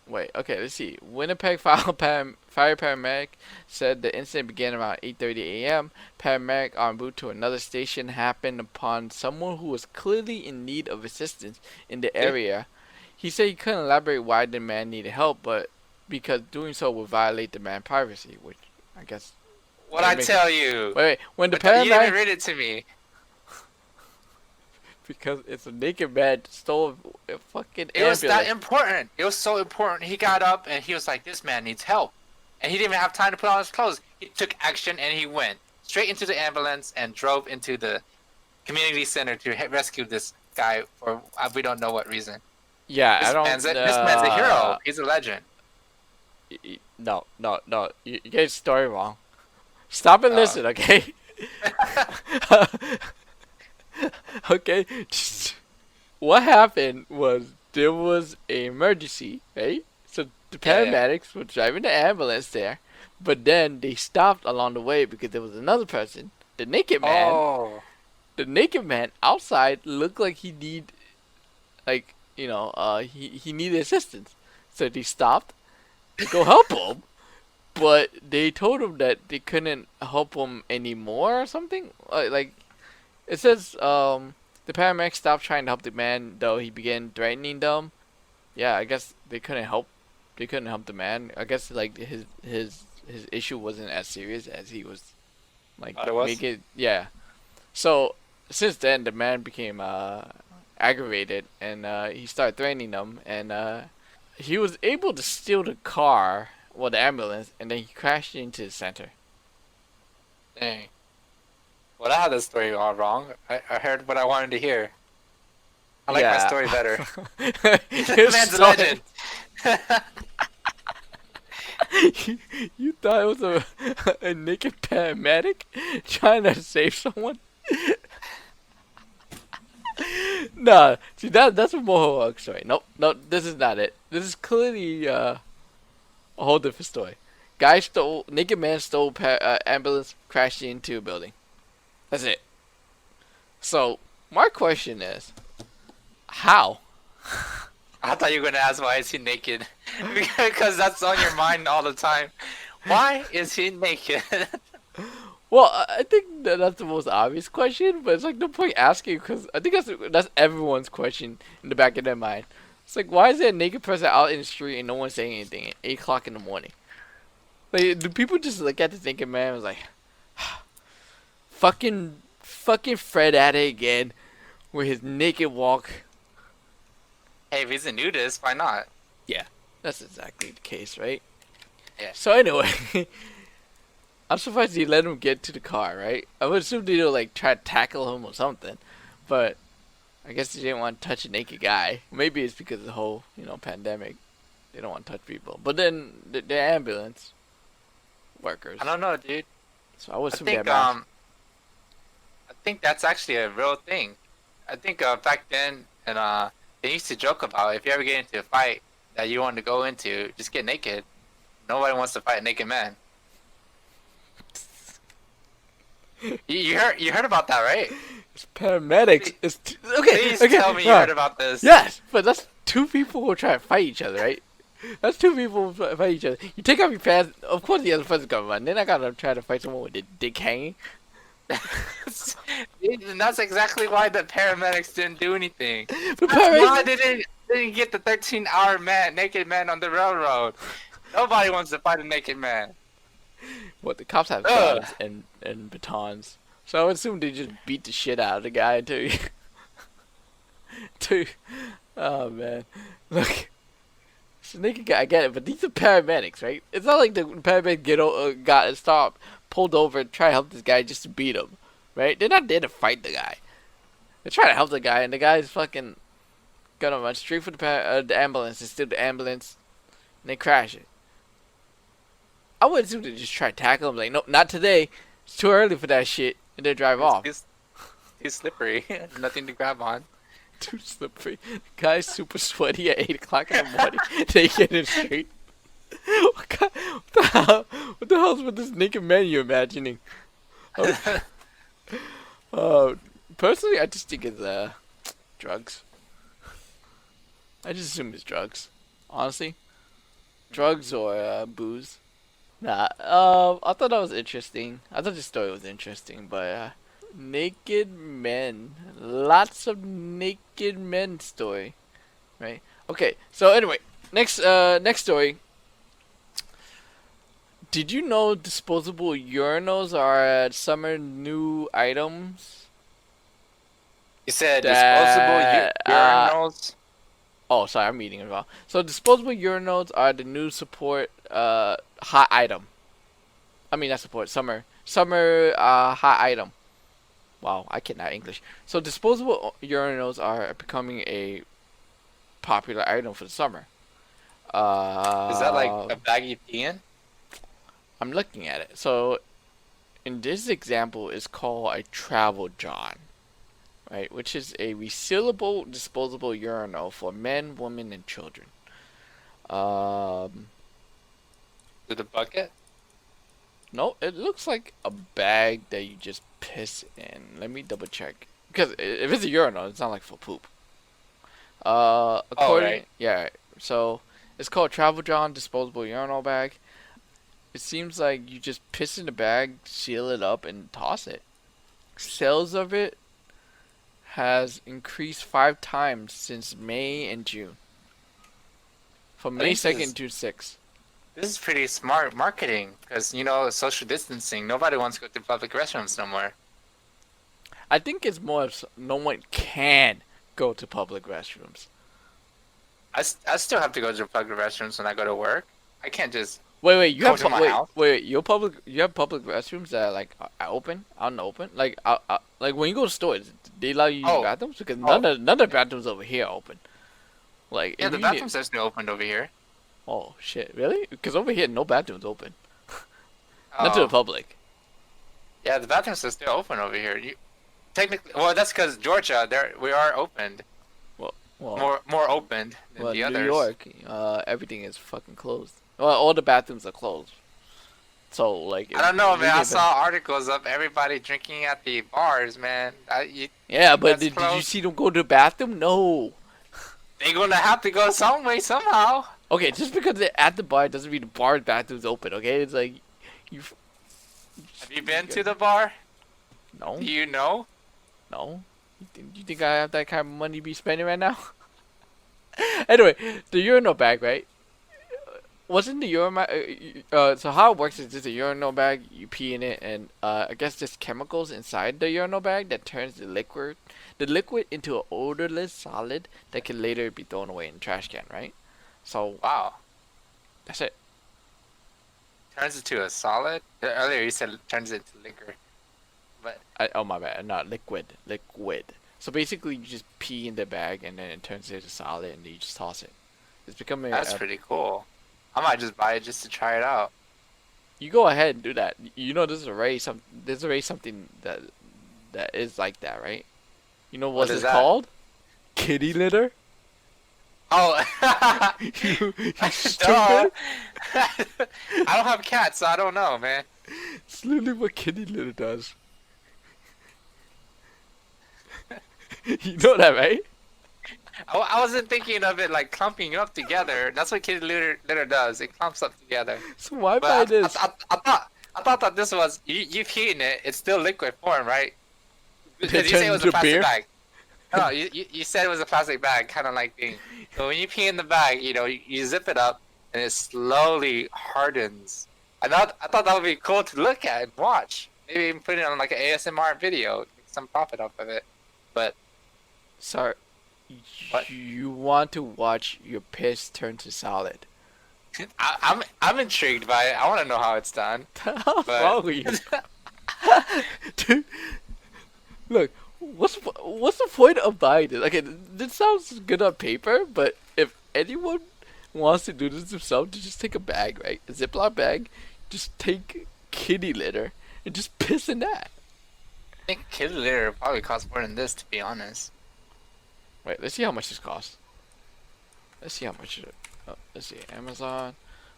Wait, okay, let's see. Winnipeg fire paramedic said the incident began around 8:30 a.m. Paramedic en route to another station happened upon someone who was clearly in need of assistance in the area. He said he couldn't elaborate why the man needed help, but because doing so would violate the man's privacy, which I guess. What'd I tell you? Wait, when the You didn't paramedic, read it to me. because it's a naked man stole a fucking It was ambulance. that important. It was so important. He got up and he was like, "This man needs help," and he didn't even have time to put on his clothes. He took action and he went straight into the ambulance and drove into the community center to rescue this guy for we don't know what reason. Yeah, I don't. This man's a hero. He's a legend. No. You get the story wrong. Stop and listen, okay? Okay. What happened was there was an emergency, right? So the paramedics were driving the ambulance there, but then they stopped along the way because there was another person, the naked man. Oh. The naked man outside looked like he needed assistance. So they stopped to go help him, but they told him that they couldn't help him anymore or something. Like it says, the paramedics stopped trying to help the man, though he began threatening them. Yeah, I guess they couldn't help. They couldn't help the man. I guess like his issue wasn't as serious as he was like yeah. So since then, the man became aggravated, and he started threatening them, and he was able to steal the car, well, the ambulance, and then he crashed into the center. Dang. Well, I had the story all wrong. I heard what I wanted to hear. I like my story better. This man's a legend. You thought it was a naked paramedic trying to save someone? Nah, see that's a more heroic story. Nope, this is not it. This is clearly a whole different story. Naked man stole ambulance, crashed into a building. That's it. So my question is, how? I thought you were gonna ask why is he naked, because that's on your mind all the time. Why is he naked? Well, I think that's the most obvious question, but it's like no point asking because I think that's everyone's question in the back of their mind. It's like, why is there a naked person out in the street and no one's saying anything at 8 o'clock in the morning? Like, do people just look at this naked man and was like, fucking Fred at it again with his naked walk? Hey, if he's a nudist, why not? Yeah, that's exactly the case, right? Yeah. So anyway, I'm surprised he let him get to the car, right? I would assume they'd like try to tackle him or something, but I guess they didn't want to touch a naked guy. Maybe it's because of the whole, pandemic. They don't want to touch people. But then the ambulance workers. I don't know, dude. So I would assume I think that's actually a real thing. I think back then, and they used to joke about if you ever get into a fight that you want to go into, just get naked. Nobody wants to fight a naked man. You heard about that, right? It's paramedics. It's okay. Please Okay. tell me you No. heard about this. Yes, but that's two people who try to fight each other, right? That's two people who fight each other. You take off your pants. Of course, the other person's gonna run. Then I gotta try to fight someone with their dick hanging. And that's exactly why the paramedics didn't do anything. The That's why paramedics. they didn't get the 13-hour naked man on the railroad. Nobody wants to fight a naked man. What the cops have Ugh. guns and batons, so I would assume they just beat the shit out of the guy until he. Oh man, look. It's a naked guy, I get it, but these are paramedics, right? It's not like the paramedics got stopped, pulled over, and try to help this guy just to beat him, right? They're not there to fight the guy. They're trying to help the guy, and the guy's fucking gonna run straight for the ambulance and steal the ambulance, and they crash it. I would assume they just try to tackle him, like, no, not today. It's too early for that shit, and they drive off. It's too slippery. Nothing to grab on. Too slippery. The guy's super sweaty at 8 o'clock in the morning, naked in the street. What the hell? What the hell's with this naked man you're imagining? Personally, I just think it's drugs. I just assume it's drugs. Honestly, drugs or booze. Nah. I thought that was interesting. I thought the story was interesting, but naked men, lots of naked men story, right? Okay. So anyway, next story. Did you know disposable urinals are summer new items? You said That, disposable urinals. Oh, sorry, I'm reading it wrong. So disposable urinals are the new support hot item. I mean not support, summer hot item. Wow, I cannot English. So disposable urinals are becoming a popular item for the summer. Is that like a baggy peeing? I'm looking at it. So in this example, it's called a travel john, right? Which is a resealable disposable urinal for men, women, and children. To the bucket? No, it looks like a bag that you just piss in. Let me double check. Because if it's a urinal, it's not like for poop. According, right. yeah. So it's called Travel John disposable urinal bag. It seems like you just piss in the bag, seal it up, and toss it. Sales of it has increased 5 times since May and June. From May 2nd to 6th. This is pretty smart marketing because, you know, social distancing. Nobody wants to go to public restrooms no more. I think it's more of no one can go to public restrooms. I still have to go to public restrooms when I go to work. I can't just Wait, you go have to my wait, house. wait, you have public restrooms that are like open, out in the open, like like when you go to stores, they allow you to use Oh. bathrooms because none of the bathrooms over here are open. Like Yeah, if the you need- bathrooms are still opened over here. Oh shit, really? Because over here no bathrooms open, not to Oh. the public. Yeah, the bathrooms are still open over here. You technically, well, that's because Georgia, we are opened, Well, more opened than well, the New others. York, everything is fucking closed. Well, all the bathrooms are closed. So like, I don't know, if you man. I get saw articles of everybody drinking at the bars, man. Yeah, but that's did you closed. see them go to the bathroom? No. They're gonna have to go some way somehow. Okay, just because they're at the bar doesn't mean the bar bathroom's open. Okay, it's like you. Have you been to the bar? No, Do you know? no. You think I have that kind of money to be spending right now? Anyway, the urinal bag, right? Wasn't the urinal? So how it works is just a urinal bag. You pee in it, and I guess there's chemicals inside the urinal bag that turns the liquid into an odorless solid that can later be thrown away in the trash can, right? So Wow. that's it. Turns it to a solid. Earlier you said turns it to liquor, but Oh my bad, not liquid. So basically, you just pee in the bag, and then it turns into solid, and then you just toss it. It's becoming. that's pretty cool. I might just buy it just to try it out. You go ahead and do that. You know, there's already something that is like that, right? You know What what is it's that? called? Kitty litter. Oh, you duh. stupid. I don't have cats, so I don't know, man. It's literally what kitty litter does. You know that, right? I wasn't thinking of it like clumping up together. That's what kitty litter does. It clumps up together. So why buy But this? I thought that this was you've heaten it. It's still liquid form, right? It Because you say turned it was a into plastic beer? bag. No, you said it was a plastic bag, kind of like thing. So when you pee in the bag, you zip it up and it slowly hardens. I thought that would be cool to look at and watch. Maybe even put it on like an ASMR video, make some profit off of it. But Sorry, what? you want to watch your piss turn to solid. I'm intrigued by it. I want to know how it's done. What's But wrong with you? Dude, look, what's the point of buying this? Okay, this sounds good on paper, but if anyone wants to do this themselves, to just take a bag, right? A Ziploc bag, just take kitty litter and just piss in that. I think kitty litter probably costs more than this, to be honest. Wait, let's see how much this costs. Let's see how much it. Oh, let's see, Amazon.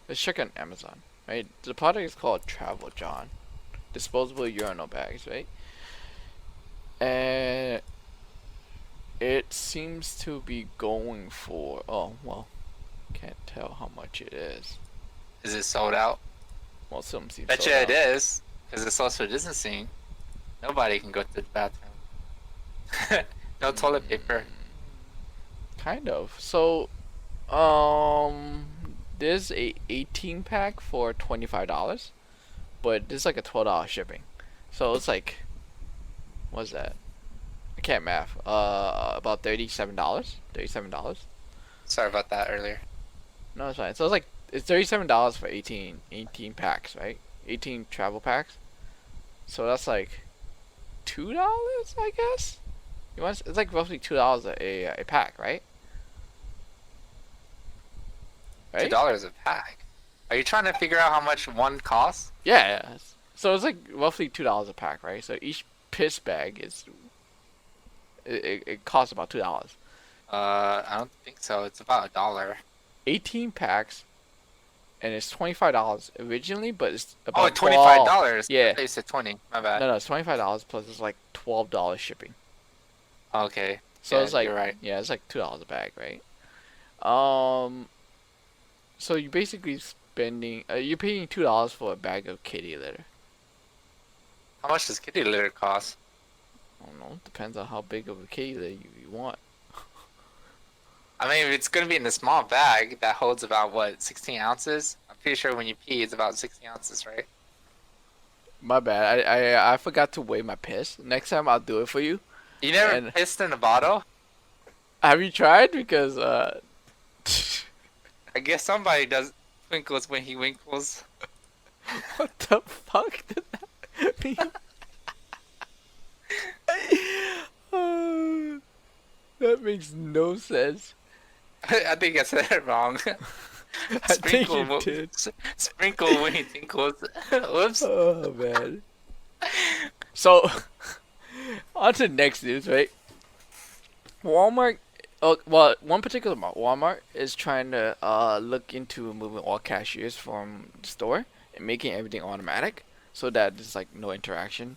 Let's check on Amazon. Right, the product is called Travel John, disposable urinal bags, right? And it seems to be going for. Oh well, can't tell how much it is. Is it sold out? Well, some seem Bet sold you out. it is, because it's social distancing. Nobody can go to the bathroom. No toilet paper. Kind of. So, there's a 18 pack for $25, but there's like a $12 shipping. So it's like, what's that? I can't math. About $37. $37. Sorry about that earlier. No, it's fine. So it's $37 for 18 packs, right? 18 travel packs. So that's like $2, I guess. It's like roughly $2 a pack, right? Right? $2 a pack. Are you trying to figure out how much one costs? Yeah. So it's like roughly $2 a pack, right? So each piss bag it costs about $2. I don't think so. It's about $1. 18 packs, and it's $25 originally, but it's Oh, about $25. Yeah. I thought you said 20. My bad. No, it's $25 plus it's like $12 shipping. Okay. So Yeah, it's like you're right. yeah, it's like $2 a bag, right? Um, so you basically spending you're paying $2 for a bag of kitty litter. How much does kitty litter cost? I don't know. Depends on how big of a kitty litter you want. I mean, if it's gonna be in a small bag that holds about what, 16 ounces? I'm pretty sure when you pee, it's about 16 ounces, right? My bad. I forgot to weigh my piss. Next time I'll do it for you. You never And pissed in a bottle? have you tried? Because I guess somebody does twinkles when he winkles. what the fuck did that mean? That makes no sense. I think I said it wrong. I think you Sprinkle, did. sprinkle when he tinkles. Whoops. Oh man. So, on to the next news, right? Walmart. Oh, well, one particular Walmart is trying to look into moving all cashiers from the store and making everything automatic, so that there's like no interaction.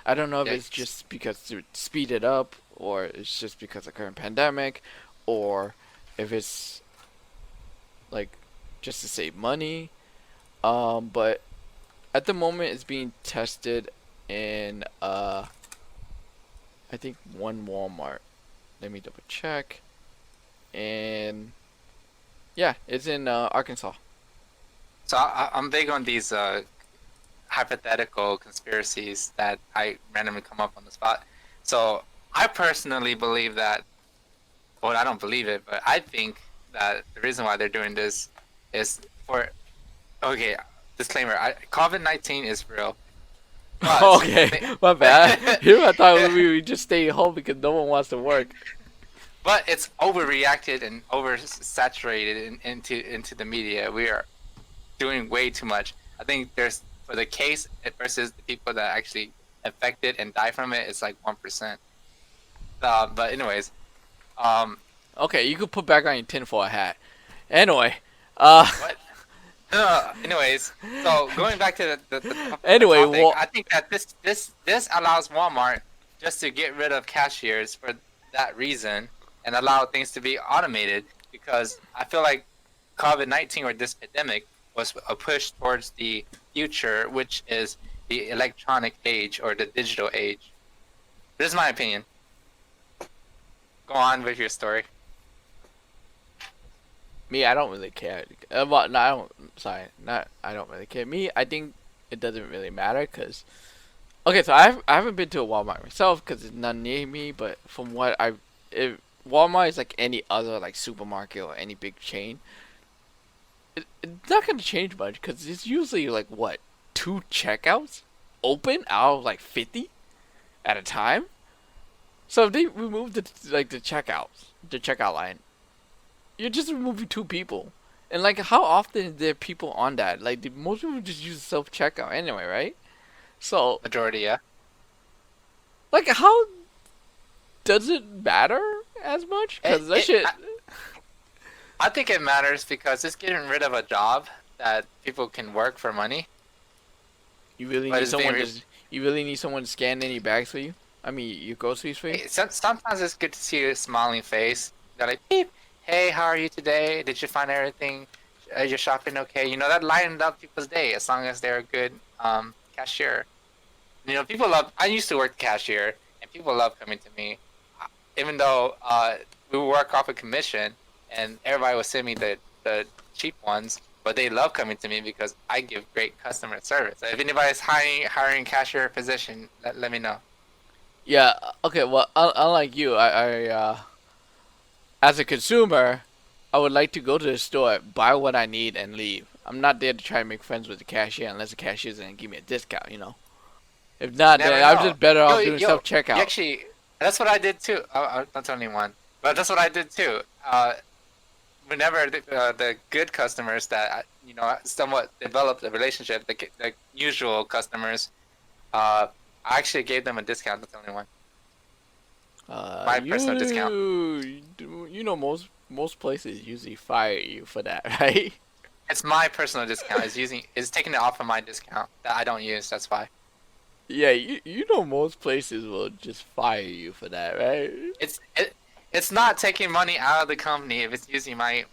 I don't know if it's Yikes. just because to speed it up, or it's just because of current pandemic, or if it's like just to save money. But at the moment, it's being tested in I think one Walmart. Let me double check. And yeah, it's in Arkansas. So I'm big on these hypothetical conspiracies that I randomly come up on the spot. So I personally believe that, well, I don't believe it, but I think that the reason why they're doing this is for, okay, disclaimer, COVID-19 is real. But Okay, my bad. Here I thought we would just stay home because no one wants to work. But it's overreacted and oversaturated into the media. We are doing way too much. I think there's, for the case versus the people that actually affected and die from it, it's like 1%. But anyways, Okay, you could put back on your tinfoil hat. Anyway, what? Anyways, so going back to the anyway, topic, well, I think that this allows Walmart just to get rid of cashiers for that reason and allow things to be automated, because I feel like COVID-19 or this pandemic was a push towards the future, which is the electronic age or the digital age. This is my opinion. Go on with your story. Me, I don't really care. Well, no, I don't. Sorry, not. I don't really care. Me, I think it doesn't really matter because. Okay, so I haven't been to a Walmart myself because it's not near me. But from what Walmart is like any other like supermarket or any big chain. It's not gonna change much because it's usually like what, two checkouts open out of like 50 at a time. So if they remove the checkouts, the checkout line, you're just removing two people. And like, how often is there people on that? Like, most people just use self checkout anyway, right? So Majority, yeah. like, how does it matter as much? Because that shit. I think it matters because it's getting rid of a job that people can work for money. You really But need it's being someone to. You really need someone to scan any bags for you. I mean, your groceries for you. Sometimes it's good to see a smiling face. They're like, beep, hey, how are you today? Did you find everything? Is your shopping okay? You know, that lightened up people's day as long as they're a good cashier. You know, people love. I used to work cashier, and people love coming to me, even though we would work off a commission, and everybody would send me the cheap ones. But they love coming to me because I give great customer service. So if anybody's hiring cashier position, let me know. Yeah. Okay. Well, unlike you, as a consumer, I would like to go to the store, buy what I need, and leave. I'm not there to try to make friends with the cashier unless the cashier's gonna give me a discount. If not, Never then I'm know. just better off doing Yo, self you checkout. actually, that's what I did too. I'm not telling anyone, but that's what I did too. Whenever the good customers that somewhat developed a relationship, the usual customers, I actually gave them a discount. That's the only one. My personal discount. Most places usually fire you for that, right? It's my personal discount. It's taking it off of my discount that I don't use. That's why. Yeah, most places will just fire you for that, right? It's not taking money out of the company if it's using my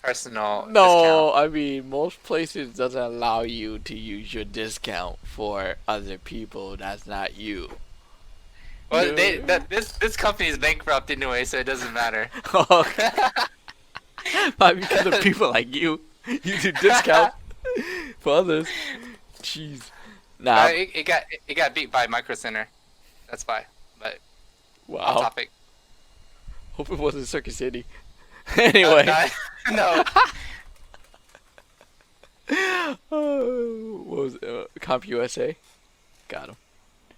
personal discount. No, I mean most places doesn't allow you to use your discount for other people. That's not you. Well, No. this company is bankrupt anyway, so it doesn't matter. Okay. But because of people like you, you do discount for others. Jeez. Nah. It got beat by Micro Center. That's why. But off Wow. topic. Hope it wasn't Circuit City. Anyway. No. What was it? Comp USA? Got him.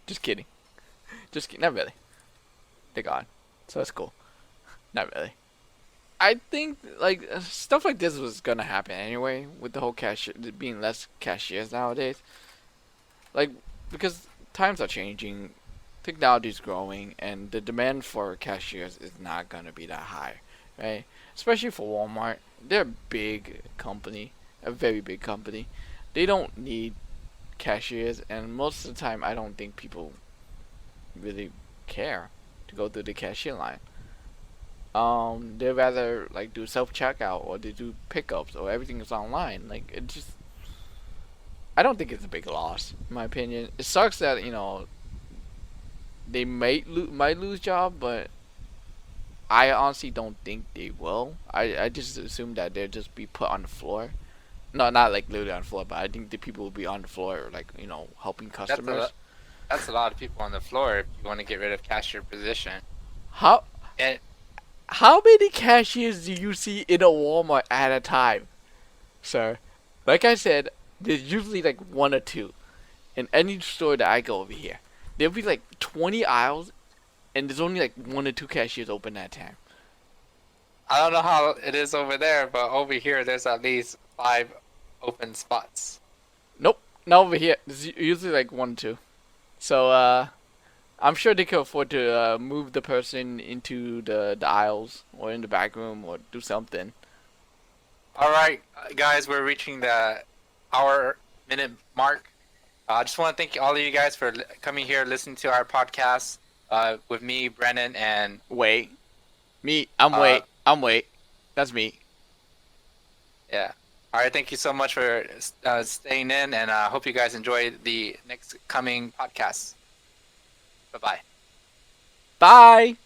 Just kidding. Just kidding. Not really. They're gone. So that's cool. Not really. I think like stuff like this was gonna happen anyway with the whole cashier being less cashiers nowadays. Like because times are changing, technology's growing, and the demand for cashiers is not gonna be that high, right? Especially for Walmart, they're a big company, a very big company. They don't need cashiers, and most of the time, I don't think people really care to go through the cashier line. They rather like do self checkout or they do pickups or everything is online. Like it just, I don't think it's a big loss in my opinion. It sucks that they might lose job, but I honestly don't think they will. I just assume that they'll just be put on the floor. No, not like literally on the floor, but I think the people will be on the floor, like helping That's a customers. that's a lot of people on the floor if you want to get rid of cashier position. How And how many cashiers do you see in a Walmart at a time, sir? Like I said, there's usually like one or two in any store that I go over here. There'll be like 20 aisles, and there's only like one or two cashiers open at a time. I don't know how it is over there, but over here there's at least 5 open spots. Nope, not over here. There's usually like one or two. So I'm sure they can afford to move the person into the aisles or in the back room or do something. All right, guys, we're reaching the hour minute mark. I just want to thank all of you guys for coming here, listening to our podcast. with me, Brennan, and Wait. Me. I'm uh, Wait. I'm Wait. That's me. yeah. All right, thank you so much for staying in, and I hope you guys enjoy the next coming podcasts. Bye bye. Bye.